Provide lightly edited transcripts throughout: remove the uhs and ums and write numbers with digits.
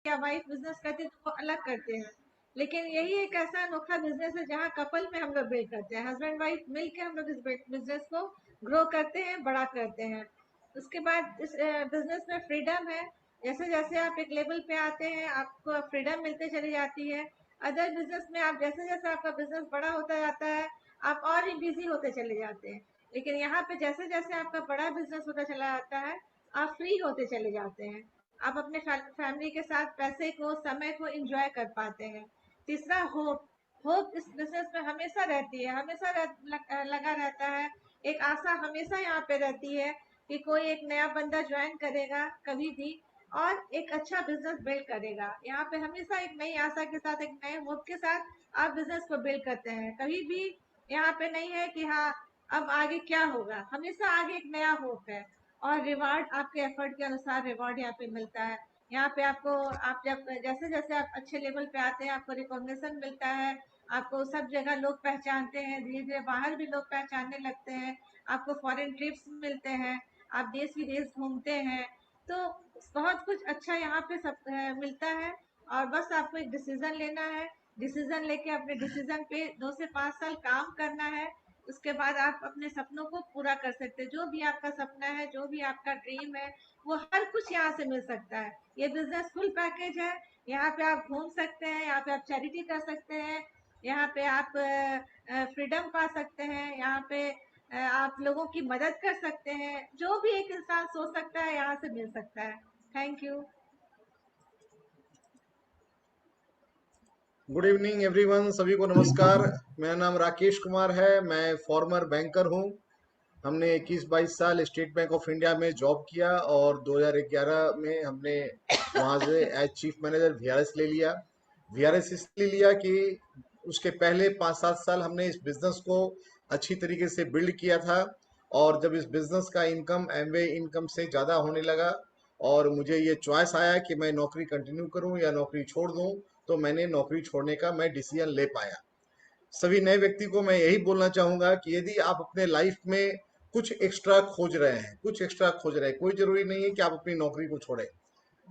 या wife business करती है तो वो अलग करते हैं, लेकिन यही एक ऐसा अनोखा बिजनेस है जहाँ कपल में हम लोग बिल्ड करते हैं, हस्बैंड वाइफ मिलकर हम लोग इस बिजनेस को ग्रो करते हैं, बड़ा करते हैं। उसके बाद इस बिजनेस में फ्रीडम है। जैसे जैसे आप एक लेवल पे आते हैं आपको फ्रीडम मिलते चली जाती है। अदर बिजनेस में आप जैसे जैसे आपका बिजनेस बड़ा होता जाता है आप और ही बिजी होते चले जाते हैं, लेकिन यहाँ पे जैसे जैसे आपका बड़ा बिजनेस होता चला जाता है आप फ्री होते चले जाते हैं। आप अपने फैमिली के साथ पैसे को समय को एंजॉय कर पाते हैं। तीसरा होप। होप इस बिजनेस में हमेशा रहती है, हमेशा लगा रहता है। एक आशा हमेशा यहाँ पे रहती है कि कोई एक नया बंदा ज्वाइन करेगा कभी भी और एक अच्छा बिजनेस बिल्ड करेगा। यहाँ पे हमेशा एक नई आशा के साथ, एक नए होप के साथ आप बिजनेस को बिल्ड करते हैं। कभी भी यहाँ पे नहीं है कि हाँ अब आगे क्या होगा, हमेशा आगे एक नया होप है। और रिवार्ड आपके एफर्ट के अनुसार रिवार्ड यहाँ पे मिलता है। यहाँ पे आपको, आप जब जैसे जैसे आप अच्छे लेवल पे आते हैं आपको रिकॉग्निशन मिलता है, आपको सब जगह लोग पहचानते हैं, धीरे धीरे बाहर भी लोग पहचानने लगते हैं, आपको फॉरेन ट्रिप्स मिलते हैं, आप देश विदेश घूमते हैं। तो बहुत कुछ अच्छा यहाँ पे सब मिलता है। और बस आपको एक डिसीजन लेना है, डिसीजन लेके अपने डिसीजन पे 2 से 5 साल काम करना है। उसके बाद आप अपने सपनों को पूरा कर सकते हैं। जो भी आपका सपना है, जो भी आपका ड्रीम है, वो हर कुछ यहाँ से मिल सकता है। ये बिजनेस फुल पैकेज है। यहाँ पे आप घूम सकते हैं, यहाँ पे आप चैरिटी कर सकते हैं, यहाँ पे आप फ्रीडम पा सकते हैं, यहाँ पे आप लोगों की मदद कर सकते हैं। जो भी एक इंसान सोच सकता है यहाँ से मिल सकता है। Thank you. Good evening everyone, सभी को नमस्कार। मेरा नाम राकेश कुमार है, मैं फॉर्मर बैंकर हूं। हमने 21-22 साल स्टेट बैंक ऑफ इंडिया में जॉब किया और 2011 में हमने वहां से एज चीफ मैनेजर वीआरएस ले लिया। वीआरएस इसलिए लिया कि उसके पहले 5-7 साल हमने इस बिजनेस को अच्छी तरीके से बिल्ड किया था, और जब इस बिजनेस का इनकम एमवे इनकम से ज़्यादा होने लगा और मुझे ये चॉइस आया कि मैं नौकरी कंटिन्यू करूं या नौकरी छोड़ दूं, तो मैंने नौकरी छोड़ने का मैं डिसीजन ले पाया। सभी नए व्यक्ति को मैं यही बोलना चाहूंगा कि यदि आप अपने लाइफ में कुछ एक्स्ट्रा खोज रहे हैं, कुछ एक्स्ट्रा खोज रहे हैं, कोई जरूरी नहीं है कि आप अपनी नौकरी को छोड़ें,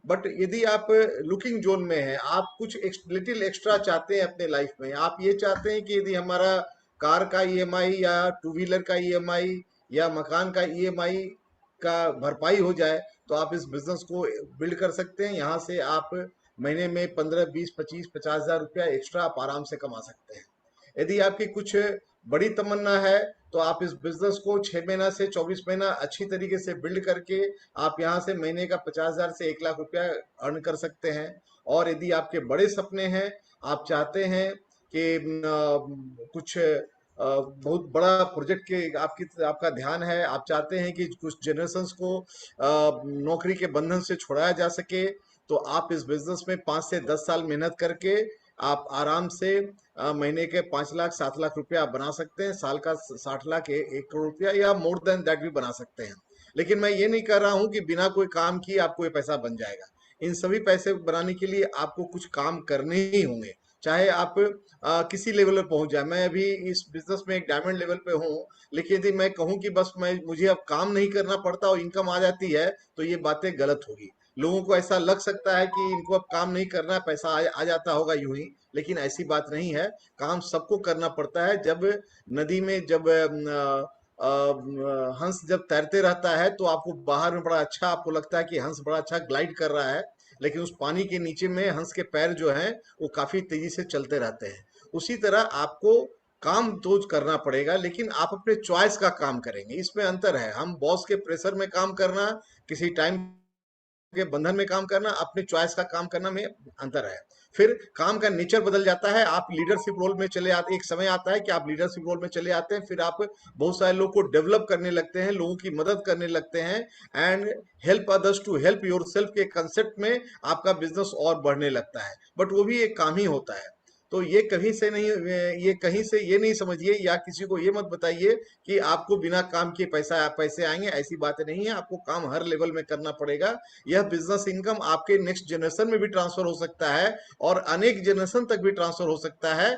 बट यदि आप लुकिंग जोन में हैं, आप कुछ लिटिल एक्स्ट्रा चाहते हैं अपने लाइफ में, आप ये चाहते हैं कि यदि हमारा कार का ईएमआई या टू व्हीलर का ईएमआई या मकान का ईएमआई का भरपाई हो जाए, तो आप इस बिजनेस को बिल्ड कर सकते हैं। यहाँ से आप महीने में 15, 20, 25, 50 हज़ार रुपया एक्स्ट्रा आप आराम से कमा सकते हैं। यदि आपकी कुछ बड़ी तमन्ना है तो आप इस बिजनेस को 6 महीना से 24 महीना अच्छी तरीके से बिल्ड करके आप यहाँ से महीने का 50 हज़ार से 1 लाख रुपया अर्न कर सकते हैं। और यदि आपके बड़े सपने हैं, आप चाहते हैं कि कुछ बहुत बड़ा प्रोजेक्ट के आपका ध्यान है, आप चाहते हैं कि कुछ जनरेशन्स को नौकरी के बंधन से छुड़ाया जा सके, तो आप इस बिजनेस में 5 से 10 साल मेहनत करके आप आराम से महीने के 5 लाख 7 लाख रुपया आप बना सकते हैं, साल का 60 लाख 1 करोड़ रुपया या मोर देन दैट भी बना सकते हैं। लेकिन मैं ये नहीं कर रहा हूं कि बिना कोई काम किए आपको ये पैसा बन जाएगा। इन सभी पैसे बनाने के लिए आपको कुछ काम करने ही होंगे, चाहे आप किसी लेवल पर पहुंच जाए। मैं अभी इस बिजनेस में एक डायमंड लेवल पे हूँ, लेकिन यदि मैं कहूँ कि बस मुझे अब काम नहीं करना पड़ता और इनकम आ जाती है, तो ये बातें गलत होगी। लोगों को ऐसा लग सकता है कि इनको अब काम नहीं करना, पैसा आ जाता होगा यूं ही, लेकिन ऐसी बात नहीं है। काम सबको करना पड़ता है। जब नदी में जब हंस जब तैरते रहता है तो आपको बाहर में बड़ा अच्छा आपको लगता है कि हंस बड़ा अच्छा ग्लाइड कर रहा है, लेकिन उस पानी के नीचे में हंस के पैर जो हैं वो काफी तेजी से चलते रहते हैं। उसी तरह आपको काम तो करना पड़ेगा, लेकिन आप अपने चॉइस का काम करेंगे, इसमें अंतर है। हम बॉस के प्रेशर में काम करना, किसी टाइम के बंधन में काम करना, अपने चॉइस का काम करना में अंतर है। फिर काम का नेचर बदल जाता है, आप लीडरशिप रोल में चले आते, एक समय आता है कि आप लीडरशिप रोल में चले आते हैं, फिर आप बहुत सारे लोगों को डेवलप करने लगते हैं, लोगों की मदद करने लगते हैं, and help others to help yourself के कंसेप्ट में आपका बिजनेस और बढ़ने लगता है। बट वो भी एक काम ही होता है। तो ये कहीं से नहीं, ये कहीं से ये नहीं समझिए या किसी को ये मत बताइए कि आपको बिना काम किए पैसे आएंगे, ऐसी बात नहीं है। आपको काम हर लेवल में करना पड़ेगा। यह बिजनेस इनकम आपके नेक्स्ट जनरेशन में भी ट्रांसफर हो सकता है और अनेक जनरेशन तक भी ट्रांसफर हो सकता है,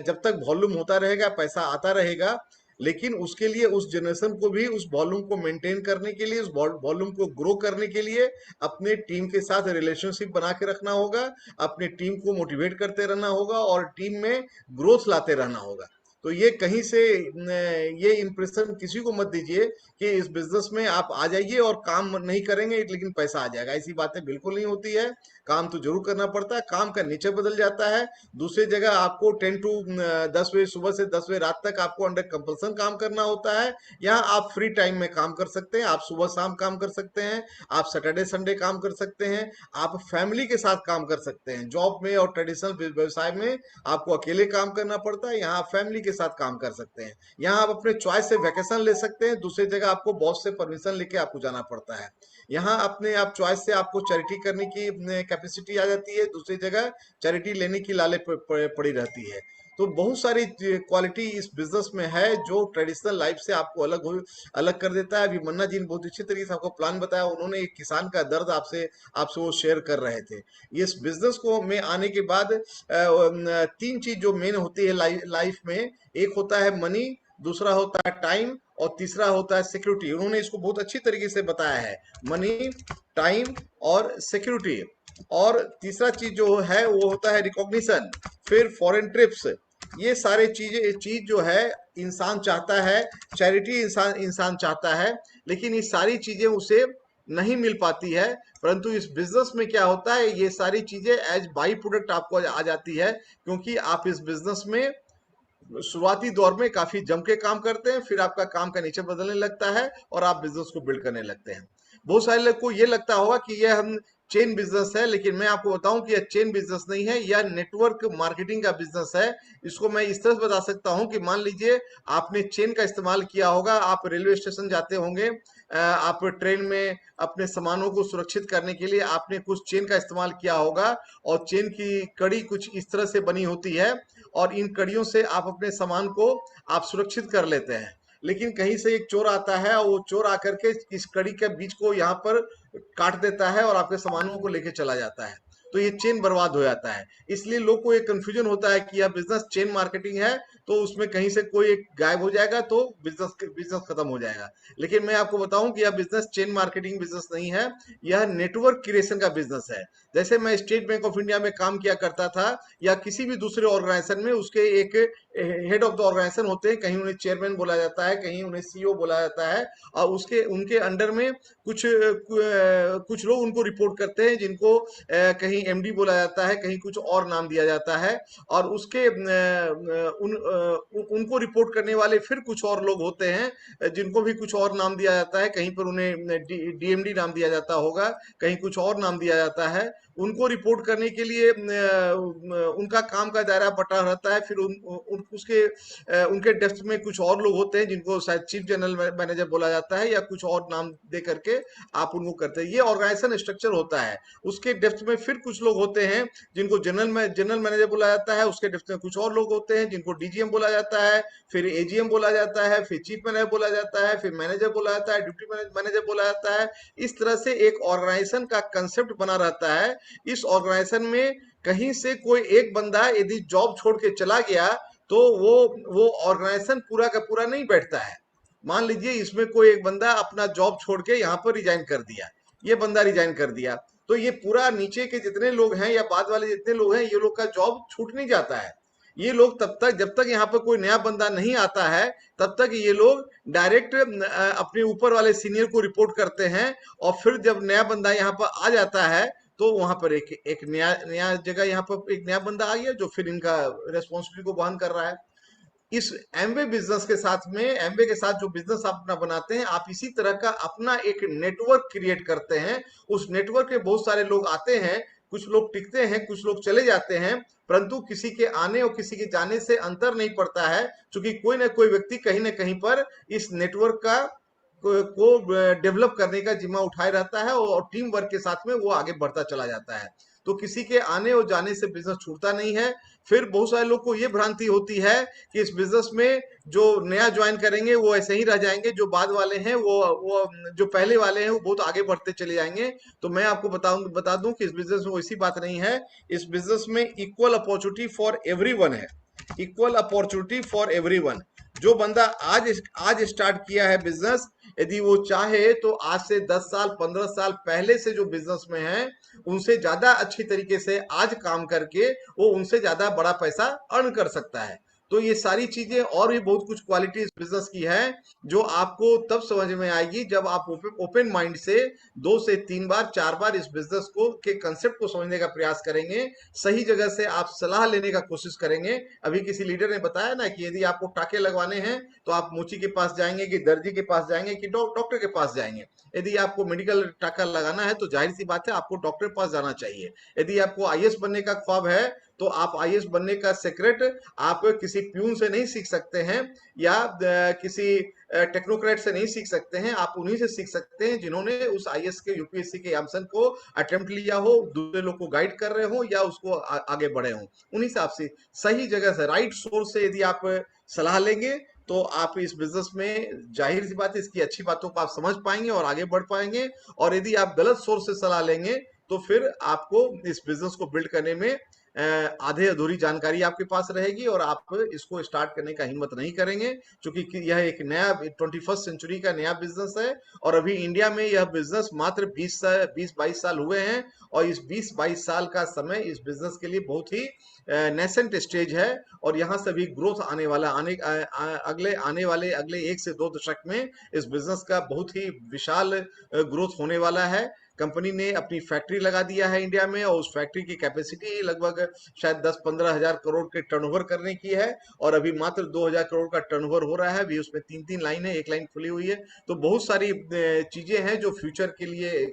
जब तक वॉल्यूम होता रहेगा, पैसा आता रहेगा। लेकिन उसके लिए उस जनरेशन को भी उस वॉल्यूम को मेंटेन करने के लिए, उस वॉल्यूम को ग्रो करने के लिए अपने टीम के साथ रिलेशनशिप बना के रखना होगा, अपनी टीम को मोटिवेट करते रहना होगा और टीम में ग्रोथ लाते रहना होगा। तो ये कहीं से ये इंप्रेशन किसी को मत दीजिए कि इस बिजनेस में आप आ जाइए और काम नहीं करेंगे लेकिन पैसा आ जाएगा। ऐसी बातें बिल्कुल नहीं होती है। काम तो जरूर करना पड़ता है, काम का नेचर बदल जाता है। दूसरी जगह आपको 10 टू 10 बजे सुबह से 10 बजे रात तक आपको अंडर कंपल्सन काम करना होता है। यहाँ आप फ्री टाइम में काम कर सकते हैं, आप सुबह शाम काम कर सकते हैं, आप सैटरडे संडे काम कर सकते हैं, आप फैमिली के साथ काम कर सकते हैं। जॉब में और ट्रेडिशनल व्यवसाय में आपको अकेले काम करना पड़ता है, यहाँ आप फैमिली के साथ काम कर सकते हैं। यहाँ आप अपने चॉइस से वैकेशन ले सकते हैं, दूसरी जगह आपको बॉस से परमिशन लेके आपको जाना पड़ता है। यहाँ अपने आप चॉइस से आपको चैरिटी करने की कैपेसिटी आ जाती है, दूसरी जगह चैरिटी लेने की लालच पड़ी रहती है। तो बहुत सारी क्वालिटी इस बिजनेस में है जो ट्रेडिशनल लाइफ से आपको अलग कर देता है। अभी मन्ना जी ने बहुत अच्छी तरीके से आपको प्लान बताया, उन्होंने एक किसान का दर्द आपसे आपसे वो शेयर कर रहे थे। इस बिजनेस को में आने के बाद तीन चीज जो मेन होती है लाइफ में, एक होता है मनी, दूसरा होता है टाइम और तीसरा होता है सिक्योरिटी। उन्होंने इसको बहुत अच्छी तरीके से बताया है, मनी, टाइम और सिक्योरिटी। और तीसरा चीज जो है वो होता है रिकॉग्निशन, फिर फॉरेन ट्रिप्स। ये सारे चीज जो है इंसान चाहता है, चैरिटी इंसान इंसान चाहता है, लेकिन ये सारी चीजें उसे नहीं मिल पाती है। परंतु इस बिजनेस में क्या होता है, ये सारी चीजें एज बाई प्रोडक्ट आपको आ जाती है, क्योंकि आप इस बिजनेस में शुरुआती दौर में काफी जम के काम करते हैं, फिर आपका काम का नेचर बदलने लगता है और आप बिजनेस को बिल्ड करने लगते हैं। बहुत सारे लोग को ये लगता होगा कि यह हम चेन बिजनेस है, लेकिन मैं आपको बताऊं कि यह चेन बिजनेस नहीं है, यह नेटवर्क मार्केटिंग का बिजनेस है। इसको मैं इस तरह से बता सकता हूं कि मान लीजिए आपने चेन का इस्तेमाल किया होगा, आप रेलवे स्टेशन जाते होंगे, आप ट्रेन में अपने सामानों को सुरक्षित करने के लिए आपने कुछ चेन का इस्तेमाल किया होगा, और चेन की कड़ी कुछ इस तरह से बनी होती है और इन कड़ियों से आप अपने सामान को आप सुरक्षित कर लेते हैं। लेकिन कहीं से एक चोर आता है और वो चोर आकर के इस कड़ी के बीच को यहाँ पर काट देता है और आपके सामानों को लेके चला जाता है, तो ये चेन बर्बाद हो जाता है। इसलिए लोग को एक कंफ्यूजन होता है कि यह बिजनेस चेन मार्केटिंग है, तो उसमें कहीं से कोई एक गायब हो जाएगा तो बिजनेस बिजनेस खत्म हो जाएगा। लेकिन मैं आपको बताऊं कि यह बिजनेस चेन मार्केटिंग बिजनेस नहीं है, यह नेटवर्क क्रिएशन का बिजनेस है। जैसे मैं स्टेट बैंक ऑफ इंडिया में काम किया करता था या किसी भी दूसरे ऑर्गेनाइजेशन में, उसके एक हेड ऑफ द ऑर्गेनाइजेशन होते हैं, कहीं उन्हें चेयरमैन बोला जाता है, कहीं उन्हें सीईओ बोला जाता है, और उसके उनके अंडर में कुछ लोग उनको रिपोर्ट करते हैं, जिनको कहीं एमडी बोला जाता है, कहीं कुछ और नाम दिया जाता है। और उसके उनको रिपोर्ट करने वाले फिर कुछ और लोग होते हैं, जिनको भी कुछ और नाम दिया जाता है, कहीं पर उन्हें डीएमडी नाम दिया जाता होगा, कहीं कुछ और नाम दिया जाता है। उनको रिपोर्ट करने के लिए उनका काम का दायरा बटा रहता है। फिर उनके डेस्क में कुछ और लोग होते हैं, जिनको शायद चीफ जनरल मैनेजर बोला जाता है या कुछ और नाम दे करके आप उनको करते हैं। ये ऑर्गेनाइजेशन स्ट्रक्चर होता है। उसके डेस्क में फिर कुछ लोग होते हैं जिनको जनरल मैनेजर बोला जाता है, उसके डेस्क में कुछ और लोग होते हैं जिनको डीजीएम बोला जाता है, फिर एजीएम बोला जाता है, फिर चीफ मैनेजर बोला जाता है, फिर मैनेजर बोला जाता है, डिप्टी मैनेजर बोला जाता है। इस तरह से एक ऑर्गेनाइजेशन का कंसेप्ट बना रहता है। इस ऑर्गेनाइजेशन में कहीं से कोई एक बंदा यदि जॉब छोड़ के चला गया तो वो ऑर्गेनाइजेशन पूरा का पूरा नहीं बैठता है। मान लीजिए इसमें कोई एक बंदा अपना जॉब छोड़ के यहाँ पर रिजाइन कर दिया, ये बंदा रिजाइन कर दिया, तो ये पूरा नीचे के जितने लोग हैं या बाद वाले जितने लोग हैं, ये लोग का जॉब छूट नहीं जाता है। ये लोग तब तक, जब तक यहाँ पर कोई नया बंदा नहीं आता है, तब तक ये लोग डायरेक्ट अपने ऊपर वाले सीनियर को रिपोर्ट करते हैं। और फिर जब नया बंदा यहाँ पर आ जाता है तो वहां पर एक नया नया जगह, यहाँ पर एक नया बंदा आ गया जो फिर इनका रेस्पॉन्सिबिलिटी को वहन कर रहा है। इस एमवे बिजनेस के साथ में, एमवे के साथ जो बिजनेस आप अपना बनाते हैं, आप इसी तरह का अपना एक नेटवर्क क्रिएट करते हैं। उस नेटवर्क में बहुत सारे लोग आते हैं, कुछ लोग टिकते हैं, कुछ लोग चले जाते हैं, परंतु किसी के आने और किसी के जाने से अंतर नहीं पड़ता है, क्योंकि कोई ना कोई व्यक्ति कहीं ना कहीं पर इस नेटवर्क को डेवलप करने का जिम्मा उठाए रहता है और टीम वर्क के साथ में वो आगे बढ़ता चला जाता है। तो किसी के आने और जाने से बिजनेस छूटता नहीं है। फिर बहुत सारे लोग को ये भ्रांति होती है कि इस बिजनेस में जो नया ज्वाइन करेंगे वो ऐसे ही रह जाएंगे, जो बाद वाले हैं वो जो पहले वाले हैं वो बहुत आगे बढ़ते चले जाएंगे। तो मैं आपको बता दूं कि इस बिजनेस में वैसी बात नहीं है। इस बिजनेस में इक्वल अपॉर्चुनिटी फॉर एवरीवन है, इक्वल अपॉर्चुनिटी फॉर एवरीवन। जो बंदा आज स्टार्ट किया है बिजनेस, यदि वो चाहे तो आज से 10 साल 15 साल पहले से जो बिजनेस में है उनसे ज्यादा अच्छी तरीके से आज काम करके वो उनसे ज्यादा बड़ा पैसा अर्न कर सकता है। तो ये सारी चीजें और भी बहुत कुछ क्वालिटी इस बिजनेस की है जो आपको तब समझ में आएगी जब आप ओपन माइंड से 2 से 3 बार 4 बार इस बिजनेस को के कंसेप्ट को समझने का प्रयास करेंगे, सही जगह से आप सलाह लेने का कोशिश करेंगे। अभी किसी लीडर ने बताया ना कि यदि आपको टाके लगवाने हैं तो आप मोची के पास जाएंगे कि दर्जी के पास जाएंगे कि डॉक्टर के पास जाएंगे। यदि आपको मेडिकल टाका लगाना है तो जाहिर सी बात है आपको डॉक्टर के पास जाना चाहिए। यदि आपको आईएएस बनने का ख्वाब है तो आप आईएएस बनने का सीक्रेट आप किसी प्यून से नहीं सीख सकते हैं या किसी टेक्नोक्रेट से नहीं सीख सकते हैं, आप उन्हीं से सीख सकते हैं जिन्होंने उस आईएएस के यूपीएससी के एग्जाम को अटेम्प्ट लिया हो, दूसरे लोग को गाइड कर रहे हो या उसको आगे बढ़े हो। उन्हीं से आपसे सही जगह से राइट सोर्स से यदि आप सलाह लेंगे तो आप इस बिजनेस में जाहिर सी बात है इसकी अच्छी बातों को आप समझ पाएंगे और आगे बढ़ पाएंगे। और यदि आप गलत सोर्स से सलाह लेंगे तो फिर आपको इस बिजनेस को बिल्ड करने में आधे अधूरी जानकारी आपके पास रहेगी और आप इसको स्टार्ट करने का हिम्मत नहीं करेंगे, क्योंकि यह एक नया 21st सेंचुरी का नया बिजनेस है और अभी इंडिया में यह बिजनेस मात्र 20-22 साल हुए हैं और इस 20-22 साल का समय इस बिजनेस के लिए बहुत ही नेसेंट स्टेज है और यहाँ से भी ग्रोथ आने वाला अगले 1 से 2 दशक में इस बिजनेस का बहुत ही विशाल ग्रोथ होने वाला है। कंपनी ने अपनी फैक्ट्री लगा दिया है इंडिया में और उस फैक्ट्री की कैपेसिटी लगभग शायद 10-15 हजार करोड़ के टर्नओवर करने की है और अभी मात्र 2,000 करोड़ का टर्नओवर हो रहा है। अभी उसमें 3-3 लाइन है, एक लाइन खुली हुई है। तो बहुत सारी चीजें हैं जो फ्यूचर के लिए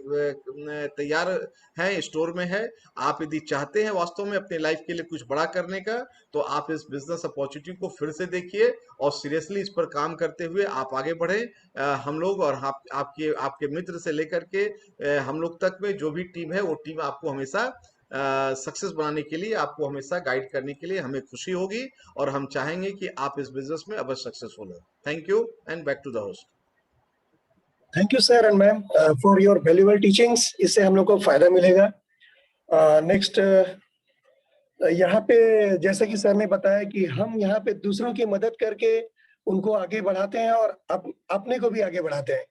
तैयार हैं, स्टोर में है। आप यदि चाहते हैं वास्तव में अपने लाइफ के लिए कुछ बड़ा करने का तो आप इस बिजनेस अपॉर्चुनिटी को फिर से देखिए और सीरियसली इस पर काम करते हुए आप आगे बढ़े। हम लोग और आपके आपके मित्र से लेकर के हम लोग तक में जो भी टीम है वो टीम आपको हमेशा सक्सेस बनाने के लिए, आपको हमेशा गाइड करने के लिए हमें खुशी होगी और हम चाहेंगे कि आप इस बिजनेस में अवश्य सक्सेसफुल हो। Thank you and back to the host. Thank you sir and ma'am for your valuable teachings. इससे हम लोग को फायदा मिलेगा। नेक्स्ट यहाँ पे जैसे कि सर ने बताया कि हम यहाँ पे दूसरों की मदद करके उनको आगे बढ़ाते हैं और अपने को भी आगे बढ़ाते हैं।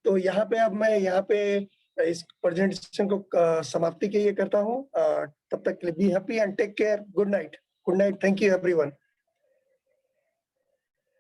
तो यहाँ पे अब मैं यहाँ पे इस प्रेजेंटेशन को समाप्ति के लिए करता हूँ। तब तक के लिए be happy and take care. Good night. Good night. Thank you everyone.